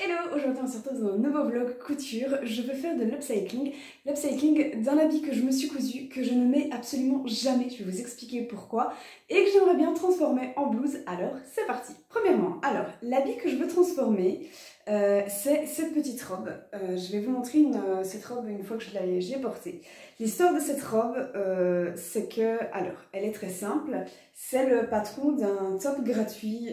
Hello, aujourd'hui on se retrouve dans un nouveau vlog couture. Je veux faire de l'upcycling d'un habit que je me suis cousu, que je ne mets absolument jamais, je vais vous expliquer pourquoi, et que j'aimerais bien transformer en blouse. Alors c'est parti. Premièrement, l'habit que je veux transformer, c'est cette petite robe. Je vais vous montrer cette robe une fois que j'ai portée. L'histoire de cette robe, c'est que, elle est très simple. C'est le patron d'un top gratuit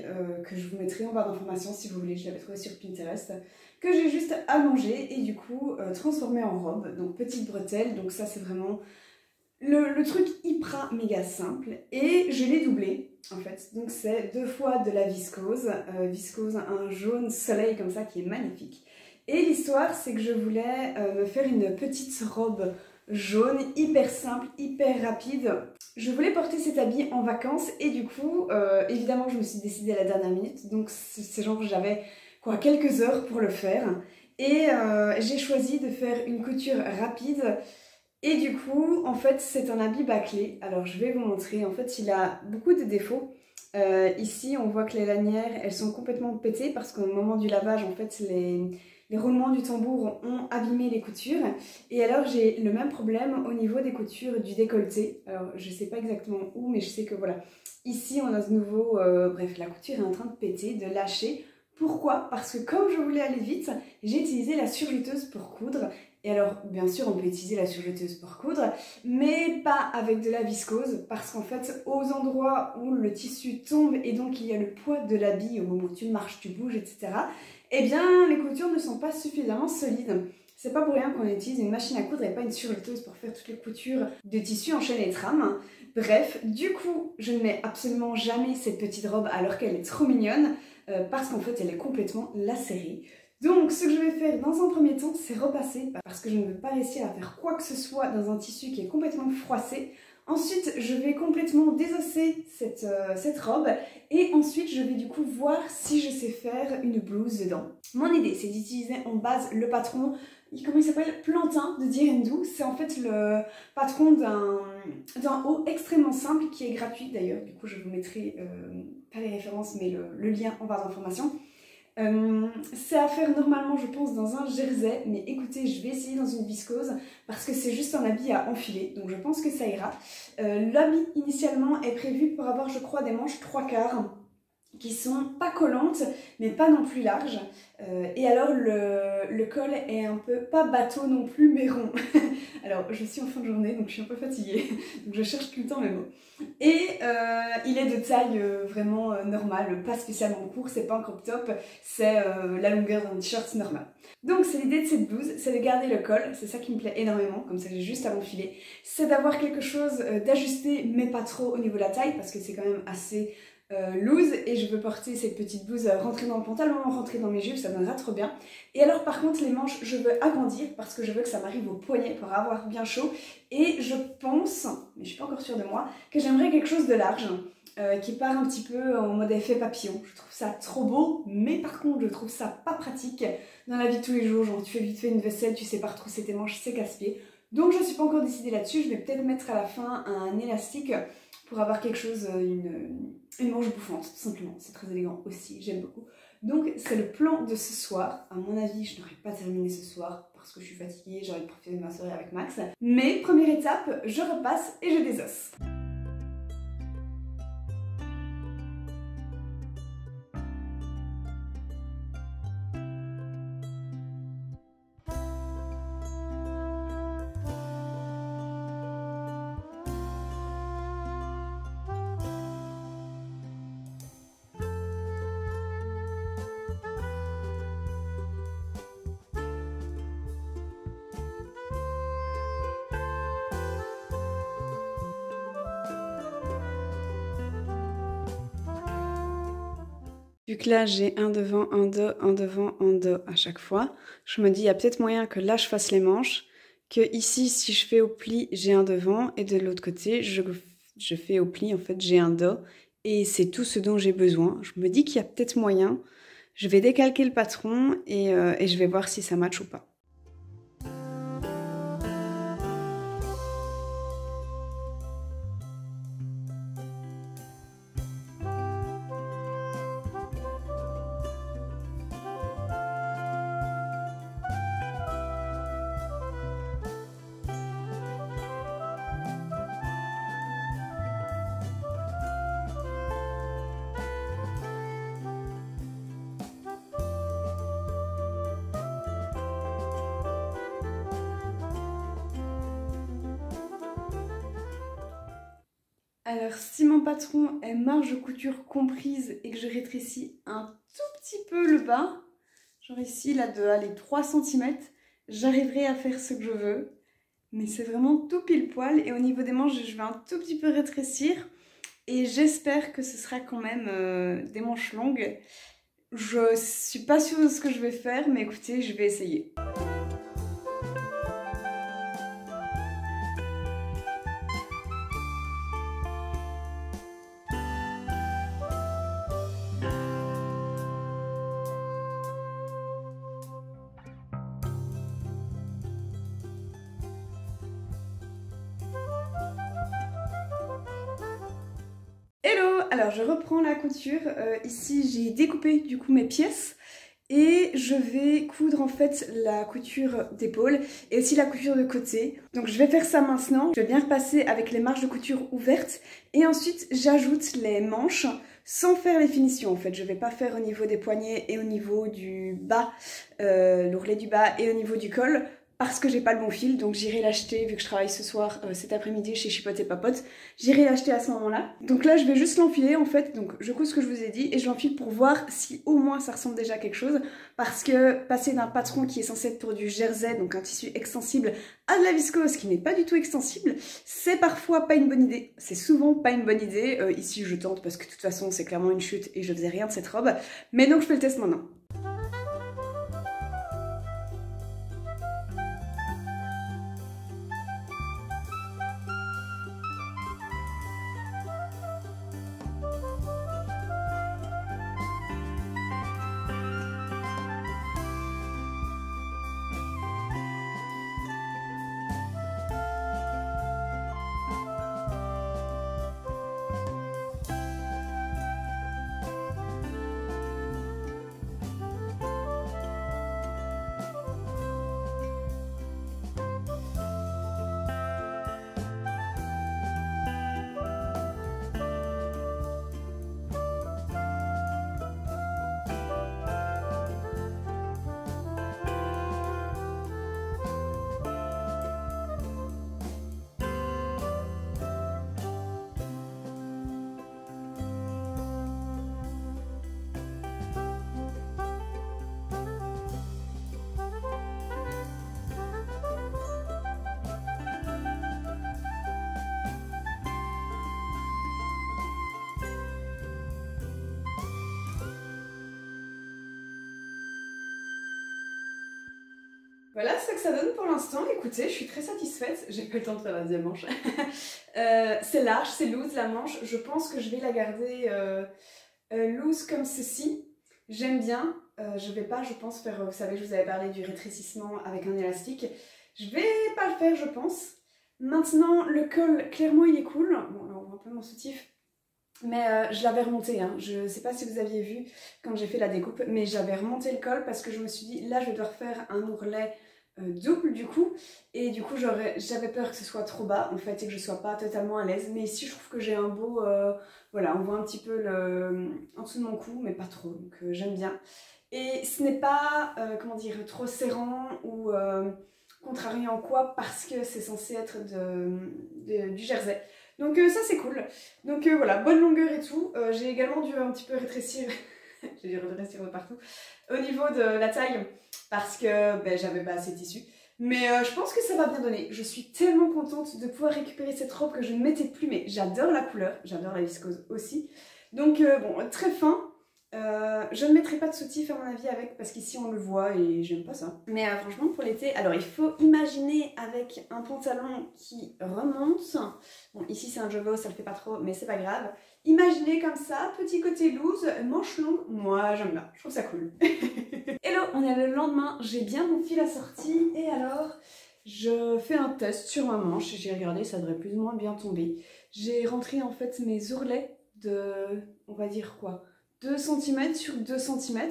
que je vous mettrai en barre d'informations si vous voulez. Je l'avais trouvé sur Pinterest, que j'ai juste allongé et du coup transformé en robe. Donc petite bretelle, donc ça c'est vraiment le truc hyper méga simple. Et je l'ai doublé en fait. Donc c'est 2 fois de la viscose, un jaune soleil comme ça qui est magnifique. Et l'histoire c'est que je voulais me faire une petite robe jaune, hyper simple, hyper rapide. Je voulais porter cet habit en vacances et du coup, évidemment, je me suis décidée à la dernière minute. Donc, c'est genre, j'avais quoi, quelques heures pour le faire. Et j'ai choisi de faire une couture rapide. Et du coup, en fait, c'est un habit bâclé. Alors, je vais vous montrer. En fait, il a beaucoup de défauts. Ici, on voit que les lanières, elles sont complètement pétées parce qu'au moment du lavage, en fait, les roulements du tambour ont abîmé les coutures. Et alors, j'ai le même problème au niveau des coutures du décolleté. Alors, je sais pas exactement où, mais je sais que voilà. Ici, on a ce nouveau... bref, la couture est en train de péter, de lâcher. Pourquoi? Parce que comme je voulais aller vite, j'ai utilisé la surjeteuse pour coudre. Et alors, bien sûr, on peut utiliser la surjeteuse pour coudre, mais pas avec de la viscose, parce qu'en fait, aux endroits où le tissu tombe et donc il y a le poids de l'habit au moment où tu marches, tu bouges, etc., eh bien, les coutures ne sont pas suffisamment solides. C'est pas pour rien qu'on utilise une machine à coudre et pas une surjeteuse pour faire toutes les coutures de tissu en chaîne et trame. Bref, du coup, je ne mets absolument jamais cette petite robe alors qu'elle est trop mignonne, parce qu'en fait, elle est complètement lacérée. Donc, ce que je vais faire dans un premier temps, c'est repasser, parce que je ne veux pas réussir à faire quoi que ce soit dans un tissu qui est complètement froissé. Ensuite, je vais complètement désosser cette robe, et ensuite, je vais du coup voir si je sais faire une blouse dedans. Mon idée, c'est d'utiliser en base le patron, comment il s'appelle, Plantin de Direndou. C'est en fait le patron d'un haut extrêmement simple qui est gratuit d'ailleurs. Du coup, je vous mettrai, pas les références, mais le lien en barre d'informations. C'est à faire normalement je pense dans un jersey, mais écoutez, je vais essayer dans une viscose parce que c'est juste un habit à enfiler, donc je pense que ça ira. L'habit initialement est prévu pour avoir je crois des manches 3/4 qui sont pas collantes mais pas non plus larges, et alors le col est un peu, pas bateau non plus mais rond. Alors je suis en fin de journée donc je suis un peu fatiguée, donc je cherche tout le temps mes mots. Et il est de taille vraiment normale, pas spécialement court, c'est pas un crop top, c'est la longueur d'un t-shirt normal. Donc c'est l'idée de cette blouse, c'est de garder le col, c'est ça qui me plaît énormément, comme ça j'ai juste à m'enfiler. C'est d'avoir quelque chose d'ajusté mais pas trop au niveau de la taille parce que c'est quand même assez loose et je veux porter cette petite blouse rentrer dans le pantalon, rentrer dans mes jupes, ça donnera trop bien. Et alors par contre les manches je veux agrandir parce que je veux que ça m'arrive au poignet pour avoir bien chaud, et je pense, mais je suis pas encore sûre de moi, que j'aimerais quelque chose de large qui part un petit peu en mode effet papillon. Je trouve ça trop beau, mais par contre je trouve ça pas pratique dans la vie de tous les jours. Genre tu fais vite fait une vaisselle, tu sais pas retrousser tes manches, c'est casse-pied. Donc je suis pas encore décidée là-dessus, je vais peut-être mettre à la fin un élastique pour avoir quelque chose, une manche bouffante, tout simplement. C'est très élégant aussi, j'aime beaucoup. Donc c'est le plan de ce soir. À mon avis, je n'aurai pas terminé ce soir parce que je suis fatiguée, j'ai envie de profiter de ma soirée avec Max. Mais première étape, je repasse et je désosse. Vu que là j'ai un devant, un dos, un devant, un dos à chaque fois, je me dis il y a peut-être moyen que là je fasse les manches, que ici si je fais au pli j'ai un devant et de l'autre côté je fais au pli, en fait j'ai un dos et c'est tout ce dont j'ai besoin. Je me dis qu'il y a peut-être moyen, je vais décalquer le patron et je vais voir si ça match ou pas. Alors si mon patron est marge de couture comprise et que je rétrécis un tout petit peu le bas, genre ici là de aller 3 cm, j'arriverai à faire ce que je veux. Mais c'est vraiment tout pile poil et au niveau des manches je vais un tout petit peu rétrécir et j'espère que ce sera quand même des manches longues. Je suis pas sûre de ce que je vais faire mais écoutez, je vais essayer. Hello! Alors je reprends la couture, ici j'ai découpé du coup mes pièces et je vais coudre en fait la couture d'épaule et aussi la couture de côté. Donc je vais faire ça maintenant, je vais bien repasser avec les marges de couture ouvertes et ensuite j'ajoute les manches sans faire les finitions en fait. Je vais pas faire au niveau des poignets et au niveau du bas, l'ourlet du bas et au niveau du col, parce que j'ai pas le bon fil, donc j'irai l'acheter, vu que je travaille ce soir, cet après-midi chez Chipote et Papote, j'irai l'acheter à ce moment-là. Donc là je vais juste l'enfiler en fait, donc je couds ce que je vous ai dit et je l'enfile pour voir si au moins ça ressemble déjà à quelque chose, parce que passer d'un patron qui est censé être pour du jersey, donc un tissu extensible, à de la viscose qui n'est pas du tout extensible, c'est parfois pas une bonne idée, c'est souvent pas une bonne idée. Ici je tente parce que de toute façon c'est clairement une chute et je faisais rien de cette robe, mais donc je fais le test maintenant. Voilà ce que ça donne pour l'instant. Écoutez, je suis très satisfaite. J'ai pas le temps de faire la deuxième manche. C'est large, c'est loose la manche. Je pense que je vais la garder loose comme ceci. J'aime bien. Je vais pas, je pense, faire... Vous savez, je vous avais parlé du rétrécissement avec un élastique. Je vais pas le faire, je pense. Maintenant, le col, clairement, il est cool. Bon, là, on voit un peu mon soutif. Mais je l'avais remonté, hein. Je sais pas si vous aviez vu quand j'ai fait la découpe, mais j'avais remonté le col parce que je me suis dit, là je vais devoir faire un ourlet double du coup, et du coup j'avais peur que ce soit trop bas en fait et que je sois pas totalement à l'aise. Mais ici je trouve que j'ai un beau, voilà, on voit un petit peu en dessous de mon cou, mais pas trop, donc j'aime bien. Et ce n'est pas, comment dire, trop serrant ou contrariant quoi, parce que c'est censé être du jersey. Donc ça c'est cool. Donc voilà, bonne longueur et tout. J'ai également dû un petit peu rétrécir, j'ai dû rétrécir de partout, au niveau de la taille, parce que ben, j'avais pas assez de tissu. Mais je pense que ça va bien donner. Je suis tellement contente de pouvoir récupérer cette robe que je ne mettais plus, mais j'adore la couleur, j'adore la viscose aussi. Donc bon, très fin. Je ne mettrai pas de soutif à mon avis avec, parce qu'ici on le voit et j'aime pas ça. Mais franchement pour l'été, alors il faut imaginer avec un pantalon qui remonte. Bon ici c'est un joggo, ça le fait pas trop mais c'est pas grave. Imaginez comme ça, petit côté loose, manche longue, moi j'aime bien, je trouve ça cool. Hello, on est le lendemain, j'ai bien mon fil assorti et alors je fais un test sur ma manche. J'ai regardé, ça devrait plus ou moins bien tomber. J'ai rentré en fait mes ourlets de, on va dire quoi, 2 cm sur 2 cm.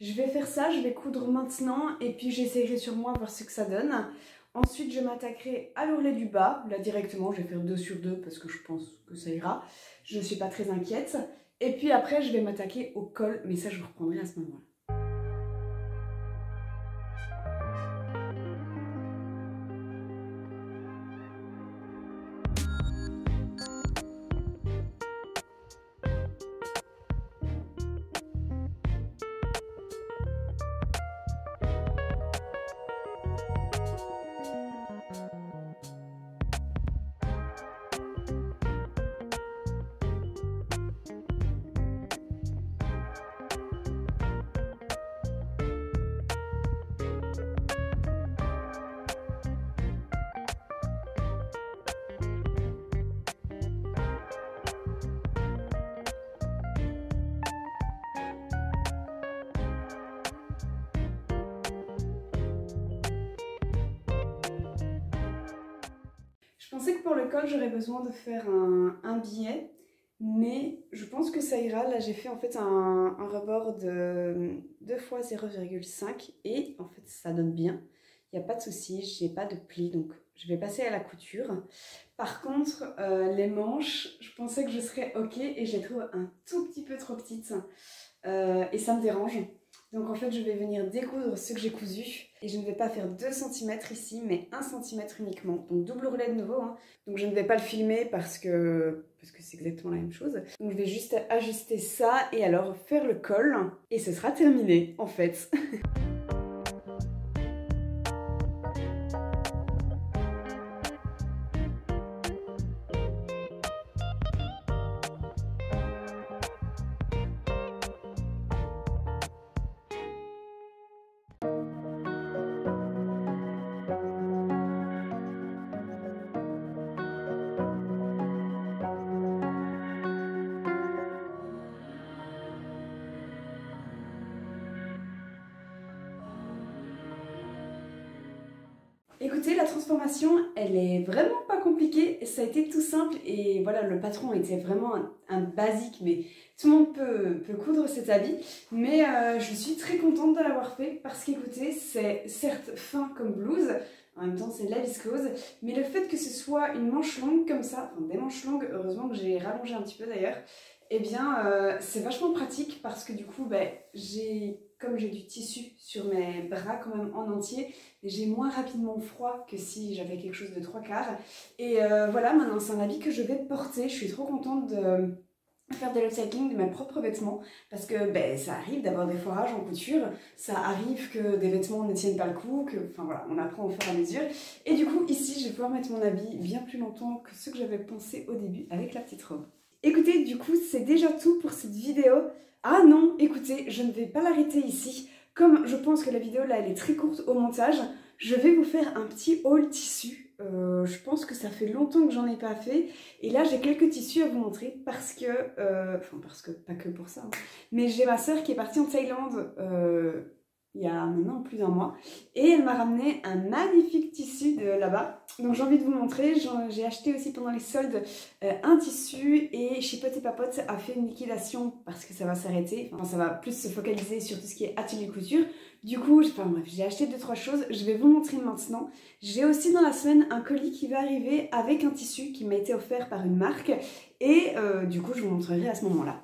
Je vais faire ça, je vais coudre maintenant et puis j'essaierai sur moi voir ce que ça donne. Ensuite je m'attaquerai à l'ourlet du bas, là directement je vais faire 2 sur 2 parce que je pense que ça ira. Je ne suis pas très inquiète. Et puis après je vais m'attaquer au col, mais ça je vous reprendrai à ce moment-là. Je pensais que pour le col j'aurais besoin de faire un billet, mais je pense que ça ira. Là j'ai fait en fait un rebord de 2 fois 0,5 et en fait ça donne bien. Il n'y a pas de souci, j'ai pas de plis, donc je vais passer à la couture. Par contre, les manches, je pensais que je serais ok et je les trouve un tout petit peu trop petites et ça me dérange. Donc en fait, je vais venir découdre ce que j'ai cousu et je ne vais pas faire 2 cm ici, mais 1 cm uniquement. Donc double roulet de nouveau, hein. Donc je ne vais pas le filmer parce que c'est exactement la même chose. Donc je vais juste ajuster ça et alors faire le col et ce sera terminé en fait. Écoutez, la transformation, elle est vraiment pas compliquée, ça a été tout simple et voilà, le patron était vraiment un basique, mais tout le monde peut coudre cet habit, mais je suis très contente de l'avoir fait parce qu'écoutez, c'est certes fin comme blouse, en même temps c'est de la viscose, mais le fait que ce soit une manche longue comme ça, enfin des manches longues, heureusement que j'ai rallongé un petit peu d'ailleurs, eh bien c'est vachement pratique parce que du coup, comme j'ai du tissu sur mes bras quand même en entier, j'ai moins rapidement froid que si j'avais quelque chose de 3/4. Et voilà, maintenant c'est un habit que je vais porter. Je suis trop contente de faire de l'upcycling de mes propres vêtements parce que ça arrive d'avoir des foirages en couture, ça arrive que des vêtements ne tiennent pas le coup, enfin voilà, on apprend au fur et à mesure. Et du coup, ici, je vais pouvoir mettre mon habit bien plus longtemps que ce que j'avais pensé au début avec la petite robe. Écoutez, du coup, c'est déjà tout pour cette vidéo. Ah non, écoutez, je ne vais pas l'arrêter ici. Comme je pense que la vidéo, là, elle est très courte au montage, je vais vous faire un petit haul tissu. Je pense que ça fait longtemps que j'en ai pas fait. Et là, j'ai quelques tissus à vous montrer parce que... pas que pour ça. Hein, mais j'ai ma soeur qui est partie en Thaïlande il y a maintenant plus d'un mois. Et elle m'a ramené un magnifique tissu de là-bas. Donc j'ai envie de vous montrer. J'ai acheté aussi pendant les soldes un tissu et Chipote et Papote a fait une liquidation parce que ça va s'arrêter. Enfin, ça va plus se focaliser sur tout ce qui est atelier couture. Du coup, j'ai acheté 2-3 choses. Je vais vous montrer maintenant. J'ai aussi dans la semaine un colis qui va arriver avec un tissu qui m'a été offert par une marque. Et du coup, je vous montrerai à ce moment-là.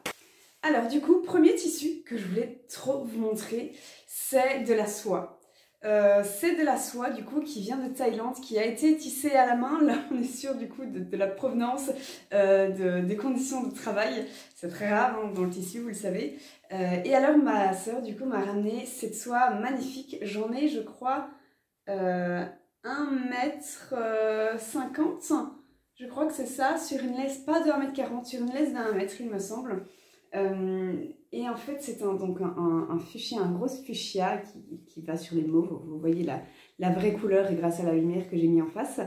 Alors du coup, premier tissu que je voulais trop vous montrer, c'est de la soie. C'est de la soie du coup qui vient de Thaïlande, qui a été tissée à la main. Là on est sûr du coup de la provenance, des conditions de travail. C'est très rare hein, dans le tissu, vous le savez. Et alors ma soeur du coup m'a ramené cette soie magnifique. J'en ai je crois 1,50 m. Je crois que c'est ça, sur une laisse, pas de 1,40 m, sur une laisse d'1 mètre il me semble. Et en fait c'est un fuchsia, un gros fuchsia qui va sur les mauves, vous voyez la vraie couleur et grâce à la lumière que j'ai mis en face.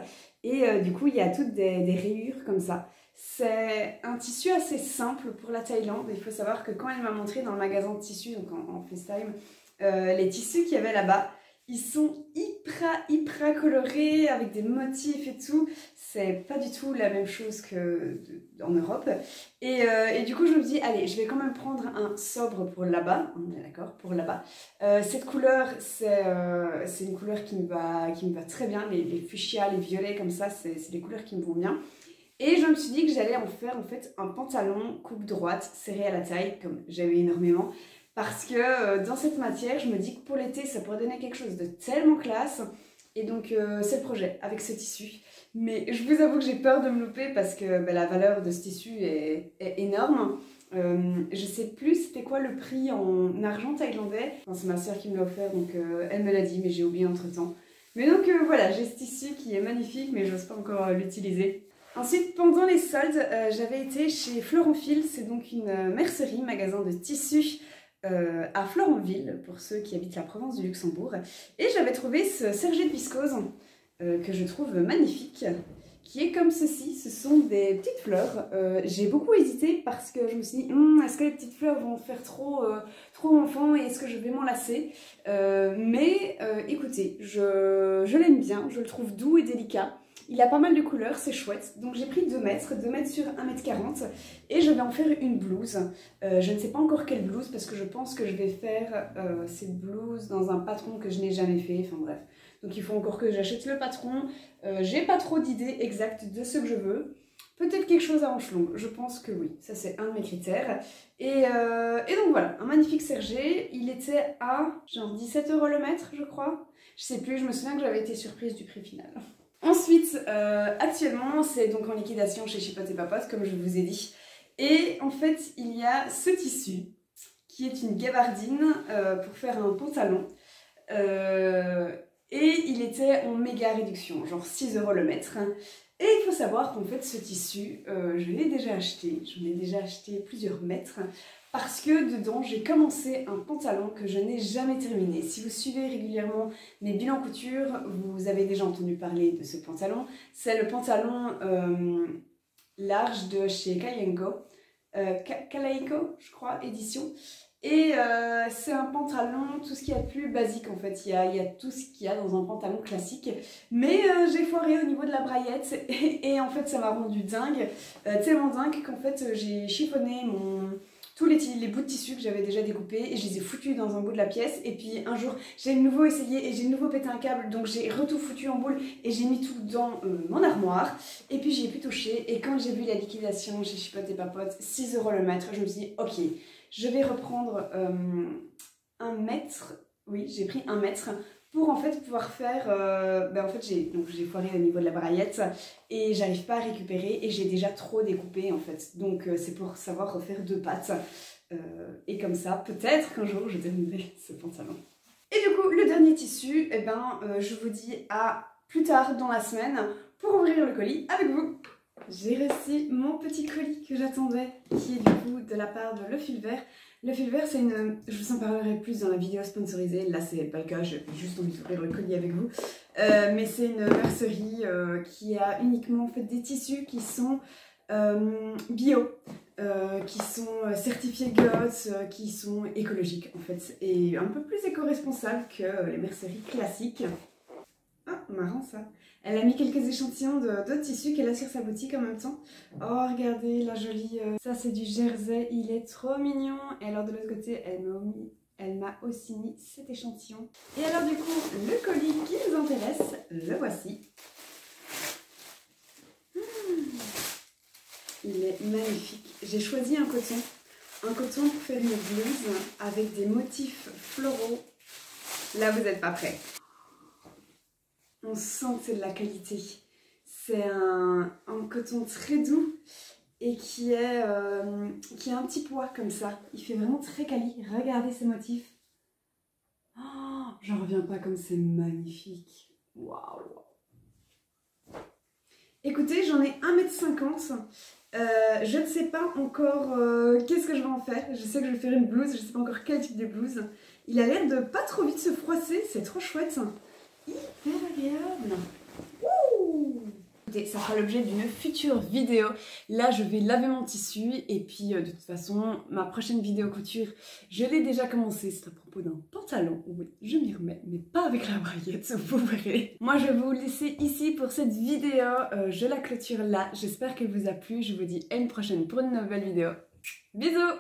Et du coup il y a toutes des rayures comme ça. C'est un tissu assez simple pour la Thaïlande. Il faut savoir que quand elle m'a montré dans le magasin de tissus, donc en FaceTime, les tissus qu'il y avait là-bas, ils sont hyper colorés avec des motifs et tout. C'est pas du tout la même chose qu'en Europe. Et du coup, je me dis, allez, je vais quand même prendre un sobre pour là-bas. On est d'accord, pour là-bas. Cette couleur, c'est une couleur qui me va très bien. Les fuchsias, les violets comme ça, c'est des couleurs qui me vont bien. Et je me suis dit que j'allais en faire en fait un pantalon coupe droite, serré à la taille, comme j'avais énormément. Parce que dans cette matière, je me dis que pour l'été, ça pourrait donner quelque chose de tellement classe. Et donc, c'est le projet avec ce tissu. Mais je vous avoue que j'ai peur de me louper parce que la valeur de ce tissu est énorme. Je sais plus c'était quoi le prix en argent thaïlandais. Enfin, c'est ma soeur qui me l'a offert, donc elle me l'a dit, mais j'ai oublié entre-temps. Mais donc voilà, j'ai ce tissu qui est magnifique, mais j'ose pas encore l'utiliser. Ensuite, pendant les soldes, j'avais été chez Florenfil, c'est donc une mercerie, magasin de tissus à Florenville, pour ceux qui habitent la province du Luxembourg. Et j'avais trouvé ce serge de viscose que je trouve magnifique, qui est comme ceci. Ce sont des petites fleurs. J'ai beaucoup hésité parce que je me suis dit, est-ce que les petites fleurs vont faire trop enfant et est-ce que je vais m'en lasser? Mais écoutez, je l'aime bien, je le trouve doux et délicat. Il a pas mal de couleurs, c'est chouette. Donc j'ai pris 2 mètres, 2 mètres sur 1,40 m et je vais en faire une blouse. Je ne sais pas encore quelle blouse parce que je pense que je vais faire cette blouse dans un patron que je n'ai jamais fait, enfin bref. Donc il faut encore que j'achète le patron. J'ai pas trop d'idées exactes de ce que je veux. Peut-être quelque chose à hanches longues, je pense que oui, ça c'est un de mes critères. Et donc voilà, un magnifique sergé, il était à genre 17 € le mètre je crois. Je sais plus, je me souviens que j'avais été surprise du prix final. Ensuite, actuellement c'est donc en liquidation chez Chipote et Papote comme je vous ai dit. Et en fait il y a ce tissu qui est une gabardine pour faire un pantalon. Et il était en méga réduction, genre 6 € le mètre. Et il faut savoir qu'en fait ce tissu, je l'ai déjà acheté, j'en ai déjà acheté plusieurs mètres, parce que dedans j'ai commencé un pantalon que je n'ai jamais terminé. Si vous suivez régulièrement mes bilans couture, vous avez déjà entendu parler de ce pantalon. C'est le pantalon large de chez Kaleiko, je crois, édition. Et c'est un pantalon, tout ce qu'il y a de plus basique en fait, il y a tout ce qu'il y a dans un pantalon classique. Mais j'ai foiré au niveau de la braillette et en fait ça m'a rendu dingue, tellement dingue qu'en fait j'ai chiffonné tous les bouts de tissu que j'avais déjà découpés et je les ai foutus dans un bout de la pièce. Et puis un jour j'ai de nouveau essayé et j'ai de nouveau pété un câble, donc j'ai retout foutu en boule et j'ai mis tout dans mon armoire. Et puis j'y ai plus touché et quand j'ai vu la liquidation chez Chipote et Papote, 6 € le mètre, je me suis dit ok, je vais reprendre 1 mètre, oui j'ai pris 1 mètre pour en fait pouvoir faire, en fait j'ai foiré au niveau de la braillette et j'arrive pas à récupérer et j'ai déjà trop découpé en fait, donc c'est pour savoir refaire 2 pattes et comme ça peut-être qu'un jour je terminerai ce pantalon. Et du coup le dernier tissu, je vous dis à plus tard dans la semaine pour ouvrir le colis avec vous. J'ai reçu mon petit colis que j'attendais, qui est du coup de la part de Le Fil Vert. Le Fil Vert, c'est une... Je vous en parlerai plus dans la vidéo sponsorisée. Là, c'est pas le cas, j'ai juste envie d'ouvrir le colis avec vous. Mais c'est une mercerie qui a uniquement fait des tissus qui sont bio, qui sont certifiés GOTS, qui sont écologiques en fait, et un peu plus éco-responsables que les merceries classiques. Ah, marrant ça. Elle a mis quelques échantillons d'autres tissus qu'elle a sur sa boutique en même temps. Oh, regardez la jolie... Ça, c'est du jersey. Il est trop mignon. Et alors, de l'autre côté, elle m'a aussi mis cet échantillon. Et alors, du coup, le colis qui nous intéresse, le voici. Il est magnifique. J'ai choisi un coton. Un coton pour faire une blouse avec des motifs floraux. Là, vous n'êtes pas prêts. On sent que c'est de la qualité. C'est un coton très doux et qui a un petit poids comme ça. Il fait vraiment très quali. Regardez ces motifs. Oh, j'en reviens pas comme c'est magnifique. Waouh. Écoutez, j'en ai 1,50 m. Je ne sais pas encore qu'est-ce que je vais en faire. Je sais que je vais faire une blouse. Je ne sais pas encore quel type de blouse. Il a l'air de pas trop vite se froisser. C'est trop chouette. Hyper agréable. Ouh. Écoutez, ça fera l'objet d'une future vidéo. Là, je vais laver mon tissu et puis de toute façon, ma prochaine vidéo couture, je l'ai déjà commencé. C'est à propos d'un pantalon. Oui, je m'y remets, mais pas avec la braillette, vous verrez. Moi, je vais vous laisser ici pour cette vidéo. Je la clôture là. J'espère qu'elle vous a plu. Je vous dis à une prochaine pour une nouvelle vidéo. Bisous!